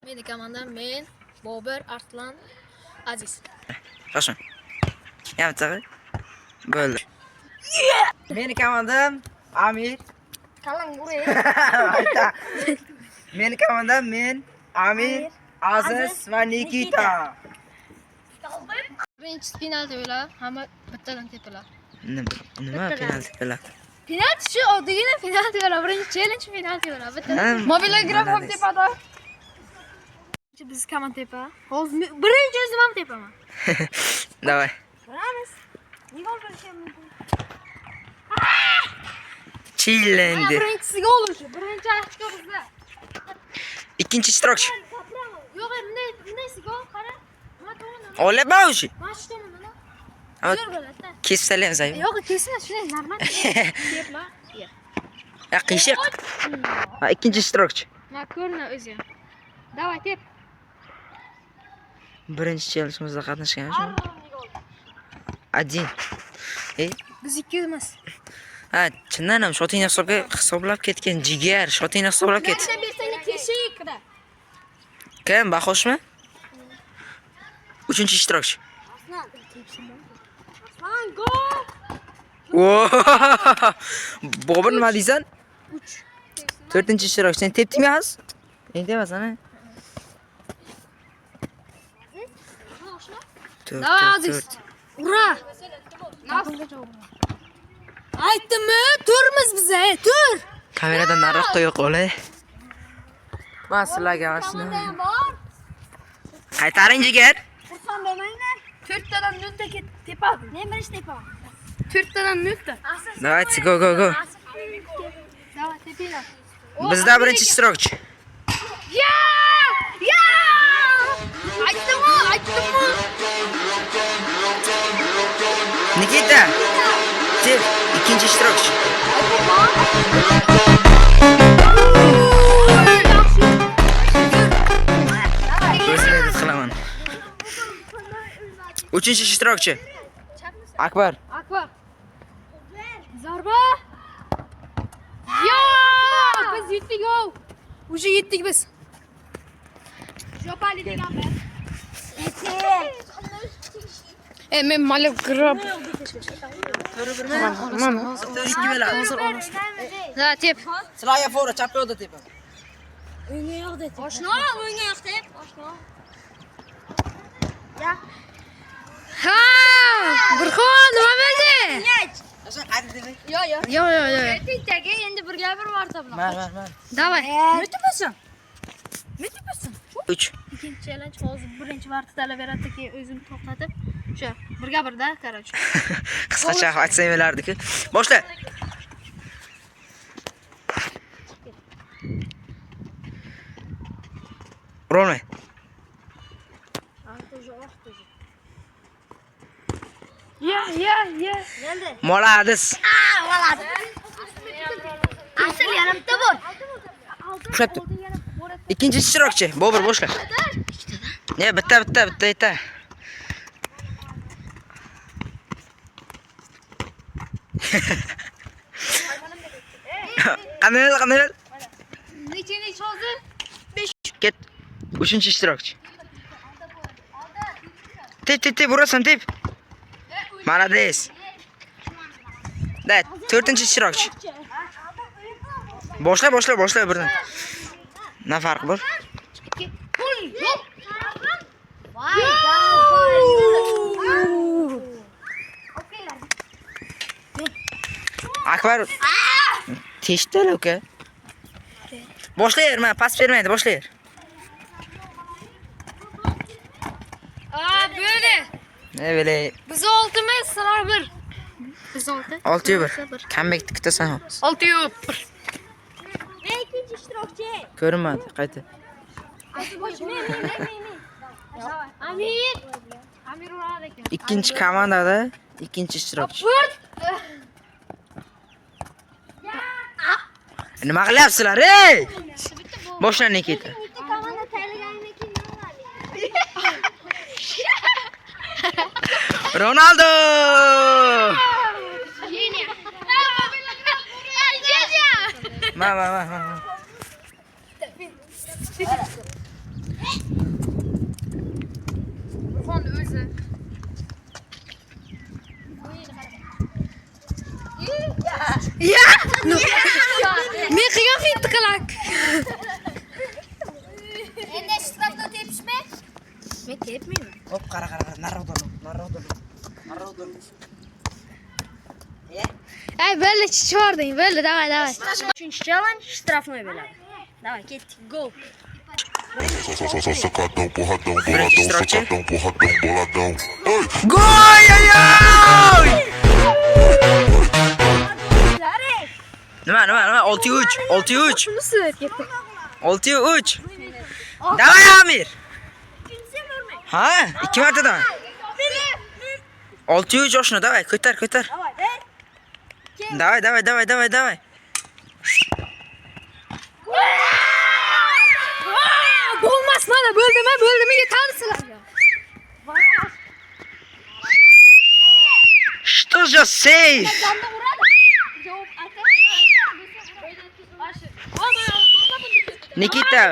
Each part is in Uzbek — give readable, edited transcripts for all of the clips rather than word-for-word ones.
Meni komandam men, Bobur, Arslan, Aziz. Shoshma. Yamtag'i. Bo'ldi. Meni komandam Amir. Qalang urey. Ayta. Meni komandam men, Amir, Aziz va Nikita. Birinchi penalti bo'lar, hamma bittadan tepilar. Nima penalti bo'lar? Penalti shu oddiygina penalti bo'lar, birinchi challenge penalti bo'lar. Bittadan. Mobilograf ham tepada. Biz komand tepa. Hozir birinchi o'zim ham tepaman. Davay. Ko'ramiz. Nima bo'lishim mumkin? Chillendi. Birinchisi gol o'sha. Birinchi ochko bizda. Ikkinchi ishtirokchi. Yo'q, bunday gol qara. Mana to'g'ri. Olyapman o'sha. Mana shu tomondan. Ama Zo'r bo'ladi-da. kesib salaymiz ayol. Yo'q, kesma, shunday normal. Tepma. Ya qiyshiq. Va ikkinchi ishtirokchi. Ma ko'rna o'zi. Davay tep. Birinchi chelsimizda qatnashganmiz. Один. Biz ikkimiz. Ha, chindan ham shotingni hisoblab ketgan jigar, shotingni hisoblab ketdi. Qancha bersang teshikda. Kim, Bahoshmi? Uchinchi ishtirokchi. Aslan gol. Bobur nima deysan? 3. To'rtinchi ishtirokchi. Sen tepdingmi hozir? Endi emasana. Aziz. Ura! Aytdimmi? Turmiz biz, tur. Kameradan nariroq qo'yib qo'y. Men sizlarga mashina. Qaytaring jigar. Xursand bo'lmanglar. 4 tadan 0 ta tepadi. Men birinchi tepaman. 4 tadan 0 ta. Давайте, go. Davay tepinglar. Bizda birinchi ishtirokchi. Ya! Ya! Aytdimmi? Nikita. Tep, ikkinchi ishtirokchi. O'zim edit qilaman. Uchinchi ishtirokchi. Akbar. Zarba! Ya! Biz yetdik o. Уже yetdik biz. Jopali deganmi? Men malib grab. Da tep. Sizlarga fora chapga o'da tepa. O'yinga yo'qda tep. Oshno, o'yinga yo'q tep. Oshno. Ya. Ha! Burxon, nima bo'ldi? Hasan qayta tepa. Yo'q. Tintaga endi birga bir marta bunaqa. Mar. Davay. Nima 3. Ikkinchi challenge hozir birinchi marta talaberadiki keyin o'zim to'xtatib, o'sha birga birda, короче. Qisqacha aytsam bo'lardi-ku. Boshla. Urolmay. Ya. Molades. Asl yarimta bor. Ushlatdim. Ikkinchi ishtirokchi. Bobur boshla. Ne, bitta. Qanday? Necha hozir? Ket. Uchinchi ishtirokchi. Tep, urasan tep. Молодец. Da, to'rtinchi ishtirokchi. Boshla birdan. Nima farq bor? Akbar. Teshdal uka. Boshlayver, men pas bermaydi, boshlayver. Böyle. Ne böyle? Biz 6'miz, sizlar 1. Biz 6. 6'ya 1. Comeback kutasan hozir. 6'ya 1. Men ikkinchi ishtirokchi. Ko'rinmadi, qayta. Amir uradi ekan. Ikkinchi komandada ikkinchi ishtirokchi. Nima qilyapsizlar, ey? Boshla Nikita. Bitta komanda tayyorlangan keyin Ronaldo! Ma. Men tepmayman. Hop, qara. Nariroqdan. Ey, böyle çişvardın, böyle davay. 3-chi challenge shtrafnoy bo'ladi. Давай, ketdik. Go. Sacadão, porradão, Birinchi boladão, ishtirokchi. sacadão, porradão, boladão. Ei! Goy! Nima? 6-3. Şunisi ketdi. 6-3. Davay Amir. Ha, 2 marta davay. 6-3 oshno, davay, ko'tar. Davay. Bo'lmas, mana bo'ldimi yetamsizlar. Что за сейф? Nikita.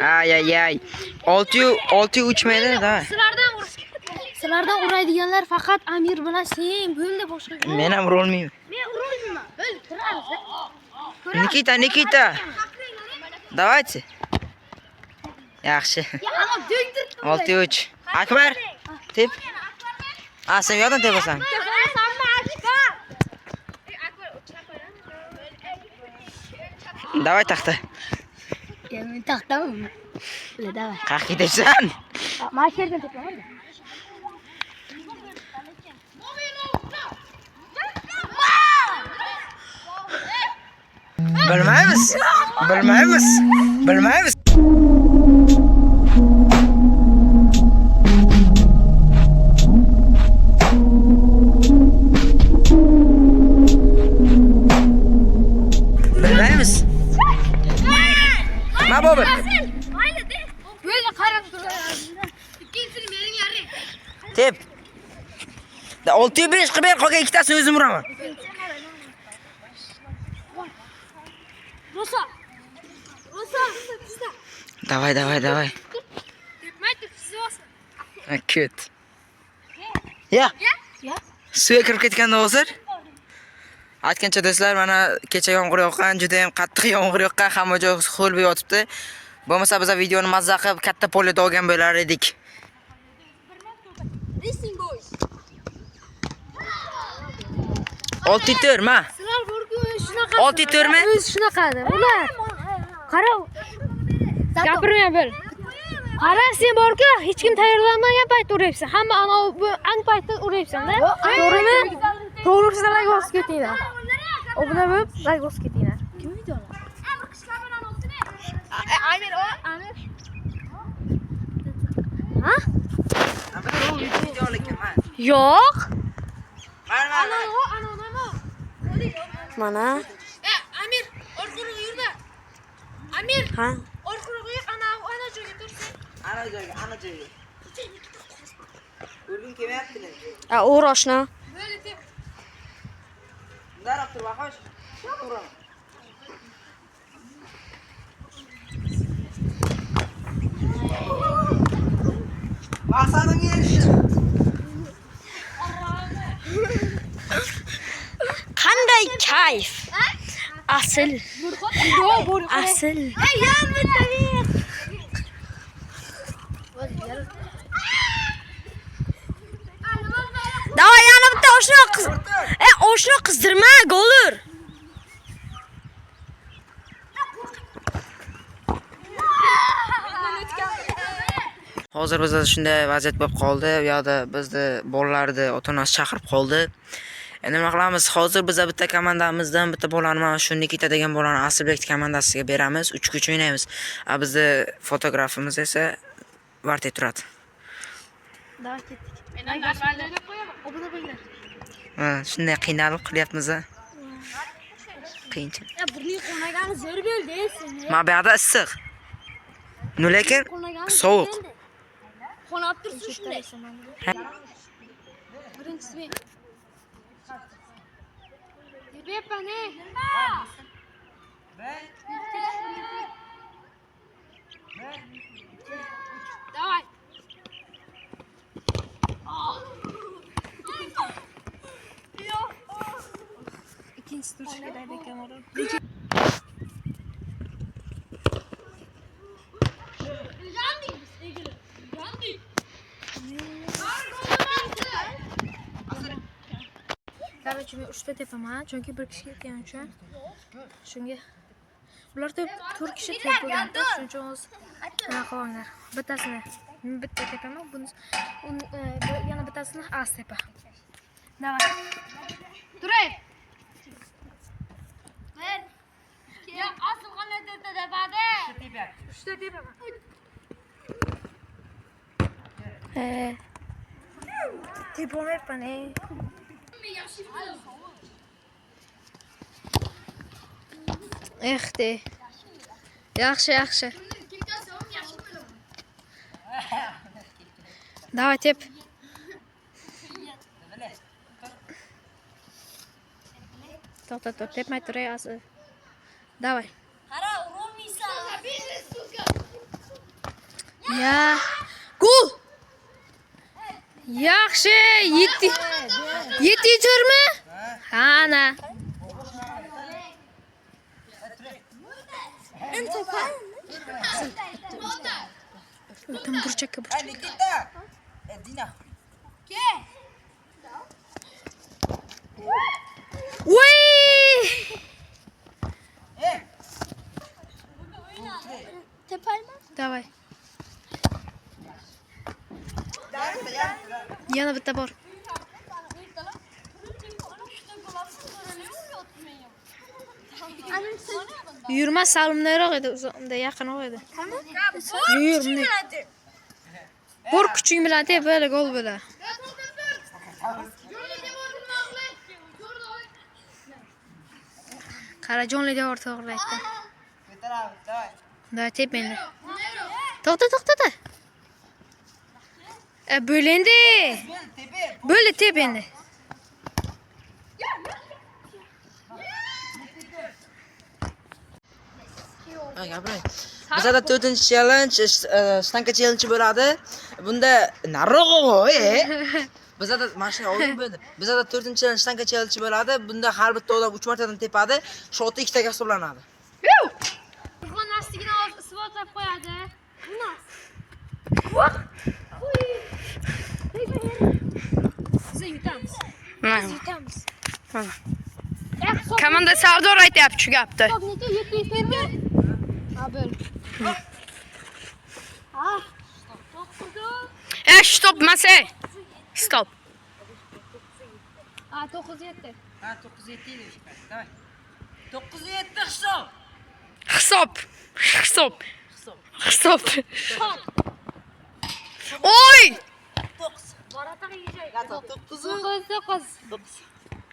Ay. 6-3 maydi, davay. Sizlardan uraydiganlar faqat Amir bilan sen bo'ldi boshqa. Men ham urolmayman. Men urmayman. Bo'l, turamiz. Nikita. Давайте. Yaxshi. Ana do'ydirib. 6-3. Akbar. Tep. Sen yo'qdan tepasan. Давай taxta. Men taxtaman. Bo'l, давай. Qaq ketaysan. Mana shu yerdan tepaman. Bilmaymiz. Ma bobi. Böyle qarab turadi. Ikkinchisini mening yaring. Tep. 6-5 qilib ber, qolgan ikkitasini o'zim uraman. Rosa. Давай. Tepmaydi, sizos. Ket. Ya. Suya kirib ketganda hozir. Aytgancha do'stlar, mana kecha yomg'ir yoqqan, juda ham qattiq yomg'ir yoqqan, hamma joy ho'l bo'lib yotibdi. Bo'lmasa biz videoni mazza qilib katta polda olgan bo'lar edik. Racing boys. 6-4 ma. Sizlar borku shunaqa. 6-4 mi? O'zi shunaqadir. Ular. Qara. Gapirmay bil. Qara, sen borku hech kim tayyorlanmagan paytda urayapsan. Hamma ana bu ang paytda urayapsan-da. To'g'rimi? To'g'ri sizlar g'os ketinglar. Obuna bo'lib, g'os ketinglar. Kim videolar? Amir. Ha? Yo'q. Mana. Amir, orqaga yurma. Amir. Ha? Orqaga yur, ana joyga tursin. Ana joyga. Urgin kelmayapti. O'roshna. Böyle tep. Darab tur bahosh. Uraman. Maqsadimga erishdim. Qanday kayf. Asl. Davay yana bitta oshno qizdirma, golur. Hozir bizda shunday vaziyat bo'lib qoldi. Bu yoqda bizni bolalarni ota-onasi chaqirib qoldi. Endi nima qilamiz? Hozir biz bitta komandamizdan bitta bolani, mana shu Nikita degan bolani Aslbek komandasiga beramiz. 3-3 o'ynaymiz. Bizni fotografimiz esa vartay turadi. Davay ketdik. Men deb qo'yaman. Obuna qo'yinglar. Shunday qiynalib qilyapmiz. Qiyinchilik. Burning qo'nagani zo'r bo'ldi, seni. Ma bu yoqda issiq. Lekin sovuq. Qonab tursin shunday. Birinchisi men. Debepane. Давай. İkinci tur çıkıyor kamera. Davaychi men 3 ta tepaman, chunki bir kishi ketgani uchun. Shunga ular 4 kishi tep bo'lganda, shuning uchun o'z nima qilinglar. Bittasini men bitta tepaman, buni yana bittasini as tepa. Davay. Turay. Ver. Ya asıl qanday tepadi? 3 ta tepaman. Tepolmayapman. Exte. Yaxshi. Давай tep. To'xta, tepmay turay asli. Давай. Qara, urmaysan. Ya. Gol. Yaxshi, 7 turmi? Ha, ana. Tam burchakka. Voy! Tepayma. Давай. Yana bitta bor. Yurma salimliroq edi, unda yaqinroq edi. Yur, bunday. Bor kuching bilan tep, böyle gol bo'la. Qara jonli devor to'g'ri aytdi. Da tep endi. To'xta. Bo'lendi. Böyle tep endi. Gapiring. Bizda 4-challenge, shtanka challenge bo'ladi. Bunda nariroq, Bizda mana shunday oldin bo'ldi. Bizda 4-challenge shtanka challenge bo'ladi. Bunda har bitta odam 3 martadan tepadi. Shoti 2 taga hisoblanadi. Burxon nasligini isbotlab qo'yadi. Biz yutamiz. Komanda Sardor aytyapti shu gapni. Stop masa. Stop. 9-7. Ha, 9-7 edi. Davay. 9-7 hisob. Hisob. Oy! 9.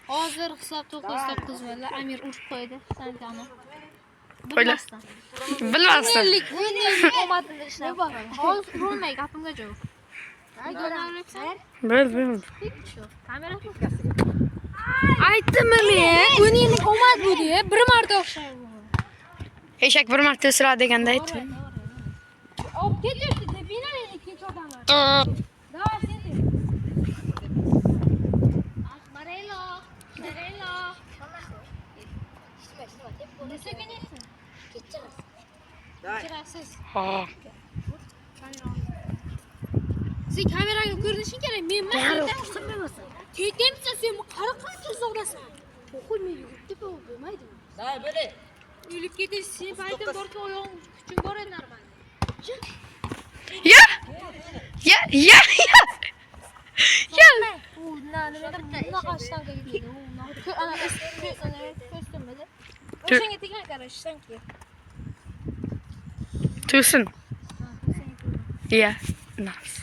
Hozir hisob 9 bo'ldi. Amir urib qo'ydi. Santani. Bilmasdan. Omadini ishlab. Hozir urmay gapimga javob. Bil. Kamera aytdimmi men? O'yinlik omad bu-di, bir marta o'xshaydi. Eshak bir marta o'siradi deganda aytdi. Olib ketyapti, debinal ikkinchi odamlar. Davay sen. Marelo. Nesekenetsin? Kechirasiz. Ha. Sen kameraga ko'rinishing kerak. Men qilmayapsan. Ketyapsan, sen qara qancha uzoqdasan? O'qil men yuribdi, bo'lmaydi. Davay, bo'li. O'lib ketish, sen paytim borki oyog'ing kuching bor edi normal. Ya. U bunaqa shtanka yeydi. Ana ko'stim bilan. O'shanga tegan qarash shtanka. Tursun. Ya. Nice.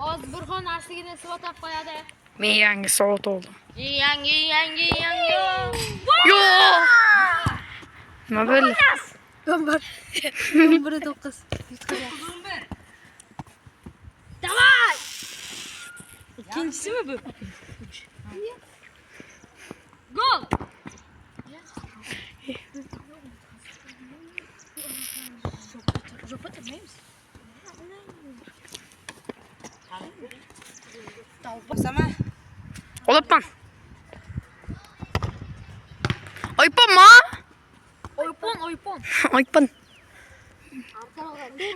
Oz Burxon nasligini isbotlab qo'yadi. Men yangi soat oldim. Yangi. Yo! Nima bo'ldi? 11-9. Davay! İkincisimi bu? Gol! Sama. Olapman. Oypama. Oypon.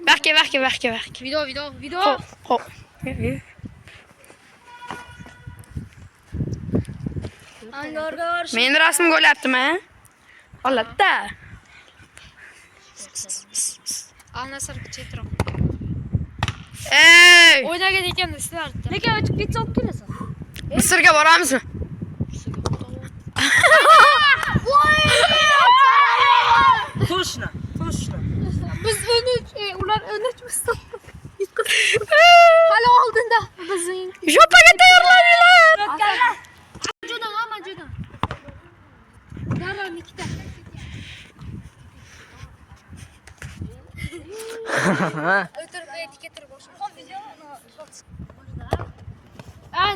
Verke. Video. Hop. Angorga borish. Meni rasm qo'yaptimi? Holatda. Alnasar chetroq. Ey! O'ynagan ekan sizlar. Nega o'tib ketsa olib kelasan? Misrga boramizmi? To'shna. Biz ular 13 hali oldinda bizning Jopaga tayyorlaninglar. juda ama juda. Darrov ikkita. O'tirib etiketga bosh.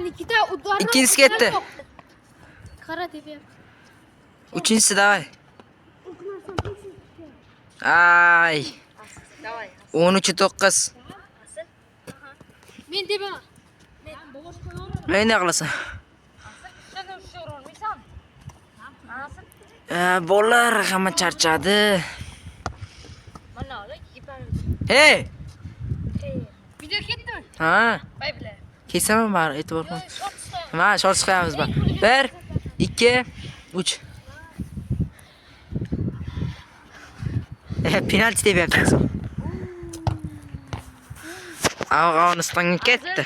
Nikita udarni. Ikkinchisi ketdi. Qara deyapti. Uchinchisi davay. Ay. Davay. 13-9. Men debaman. Endi qilasan. Sen ushsha urolmaysan. Bolalar hamma charchadi. Mana ola ipani. Hey! Video ketdimi? Ha, Bay bilan. kesaman bari e'tibor qil. Mana shorts qo'yamiz bari. 1, 2, 3. Penalti deb yapsiz. Afg'onistonga ketdi.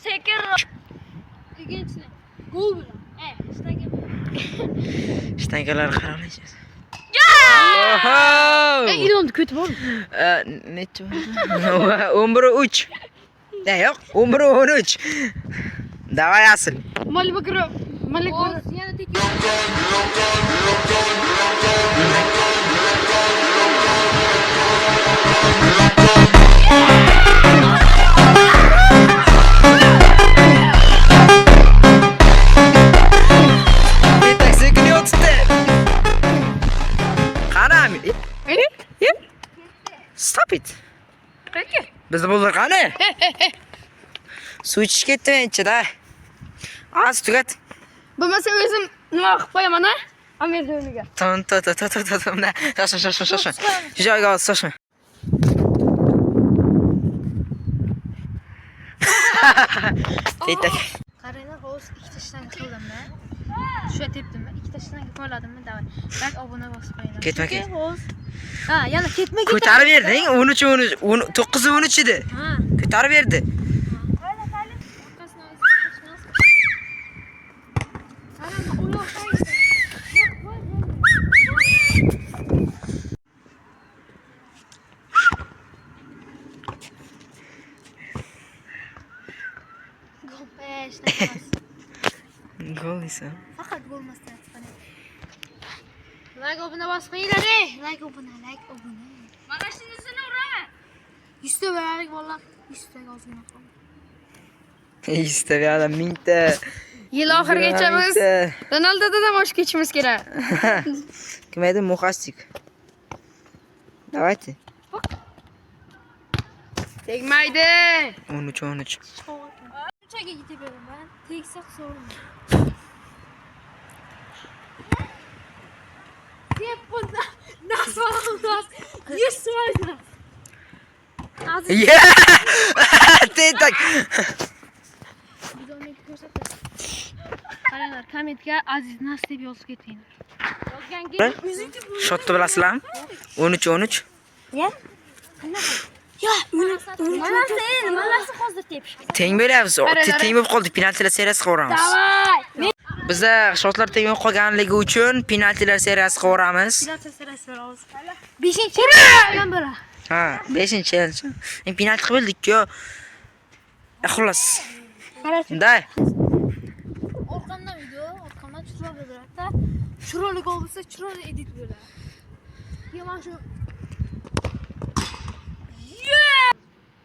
Sekin. Ikkinchisi. Gol bilan. Shtangalar qaraysiz. Ilonni ko'tib ol. Necha bo'ldi? 11-3. Yo'q, 11-13. Davay asl. Malibakro. Yana tek. Taksiga o'tdi. Qani? Stop it. Bizda bo'ldi qani? Suv ichish ketdi mencha-da. Az tugat. Bo'lmasa o'zim nima qilib qo'yaman a? Amerika o'rniga. Shoshma. Shu joyga ol, shoshma. Tetak. Qaranglar, hozir ikkita shtang qildim-da. Shu tepdim. Ikkita shtang qo'yladimmi? Davay. Bak obuna bosib qo'yinglar. Ketma, ket. Ha, yana ketma. Ko'tarib berding. 9-13 edi. Ha. Ko'tarib berdi. Gol esa. Faqat bo'lmasdan chiqadi. Like obuna bosib qo'yinglar. Like obuna. Mana shunisini uraman. 100 ta beralik bolalar. 100 ta ozgina qoldi. Istaviyada 1000 ta. Yil oxirigacha biz Ronaldodan ham oshib ketishimiz kerak. Kim edi? Muhastik. Давайте. Tegmaydi. 13. Shunchaga yetib beraman. Tegsa hisobim. Deb bunda nasol 100%. Aziz Tetak. videoni ko'rsatib. Qaranglar, kommentga Aziz Nas deb yozib ketinglar. Yozganki Shotni bilasizlarmi? 13. Mana sen, manasi hozir tepish. Teng bo'lyapmiz. Teng bo'lib qoldik. Penaltilar seriyasiga o'ramiz. Davay. Bizda shotlar teng bo'lib qolganligi uchun penaltilar seriyasiga o'ramiz. 5-chi bilan bo'la. Ha, 5-chi. Penalti qilib bildik-ku. Xullas. Day. Orqamdan video, orqamdan chiroyli bo'ladi-da. Chiroyli gol bo'lsa, chiroyli edit bo'ladi. Mana shu.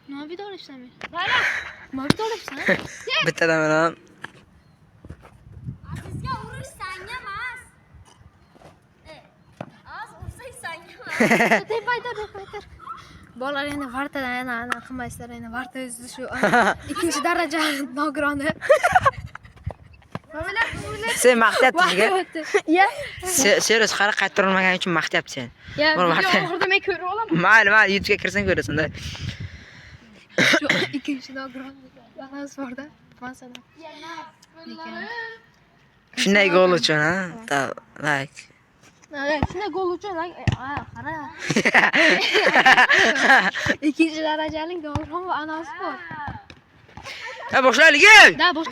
Nima video olishsan men? Nima video olishsan? Bittadan mana Azizga urish sanga emas. Az ursang sanga emas. Deb aytar. Bolalar endi vartadan ana qilmaysizlar, endi varta o'zi shu 2-daraja nogironi. sen maqtyapti bizga. Ya. Serios qara qaytarilmagani uchun maqtyapti sen. Ya, Bor, video maqtay. oxirida men ko'rib olaman. Mayli, YouTube'ga kirsang ko'rasan-da. Shu 2-nogiron balansi bor-da. Masalan. Shunday gol uchun, ha? Like. Shunday gol uchun, qara. Ikkinchi darajali golxon va anasi bor. Ha, boshlaylik. Da, bosh.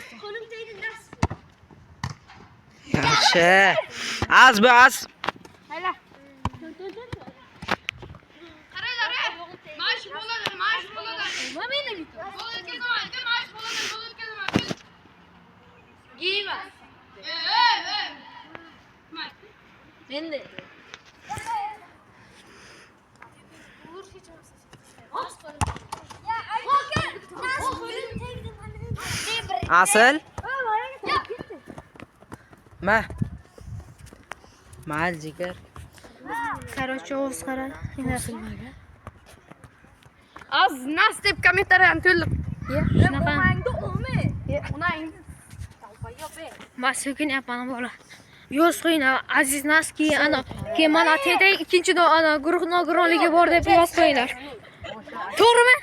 Yaxshi. Az bas. Endi. Asıl. Ma. Mal jigar. Короче, o'z qara. Az nas deb kommentariyani to'ldir. Shunaqa. Masukin yapman bola. Yo'z qo'ying, Aziz Naski, ana, keyin mana tedek ikkinchi ana guruh nogironligi bor deb yoz qo'yinglar. To'g'rimi?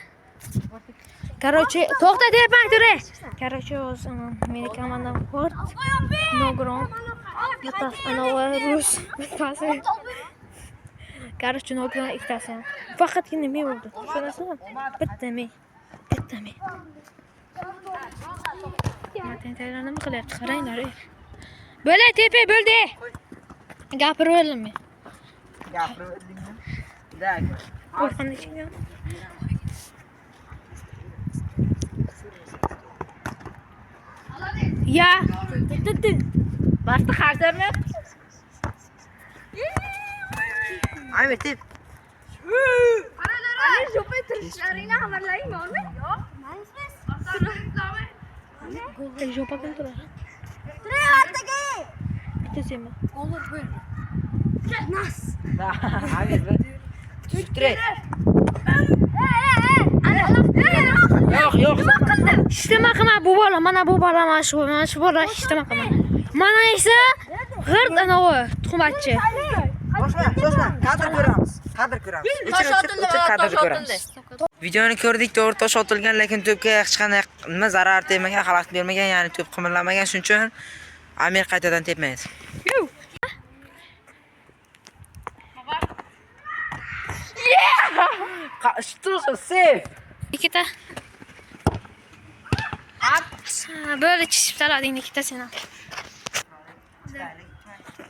Короче, to'xta deyapman, tura. Короче, o'z meni komandam bor. Nogiron. Bittasi ana rus, bittasi. Короче, nogiron ikkitasi. Faqatgina men bo'ldi. Tushunasizmi? Bitta men. Matentaylar nima qilyapti? Qaranglar. Bo'la tepa bo'ldi. Gapirib o'rlanma. Qo'rqindim ichimdan. Ya. Basta xarsami? Ayme tep. Ana sho'pa turishlaringni xabarlaring bormi? Yo'q. Jo'pa kim turar? Turay ortaga. Bitta senmi? Olur bo'l. Nas. Abi bu. Tushtirib. Yo'q. Ishlama qilma bu bola, mana bu bola mana shu bola ishlama qilma. Mana esa g'irt anavi tuxmatchi. Shoshma. Kadr ko'ramiz. Kadr ko'ramiz. Videoni ko'rdik, to'g'ri tosh otilgan, lekin to'pga hech qanday nima zarar tegmagan, xalaqit bermagan, ya'ni to'p qimirlamagan, shuning uchun Amir qaytadan tepmaydi. Qashtuq save. Ikkita. Böyle çiftler ikkita seni.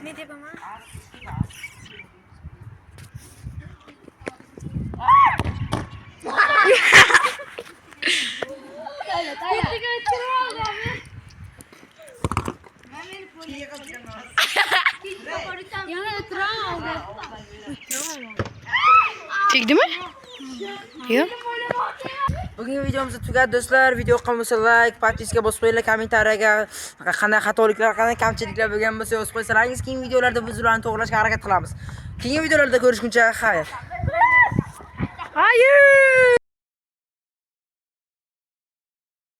Ne diyeyim ama? Çekdi mi? Yok. Bugungi videomizni tugadi do'stlar. Video yoqqan like, podpiska bosib qo'yinglar, kommentariyaga qanday xatoliklar, qanday kamchiliklar bo'lgan bo'lsa yozib qo'ysalaringiz, keyingi videolarda biz ularni to'g'rilashga harakat qilamiz. Keyingi videolarda ko'rishguncha xayr. Hayır.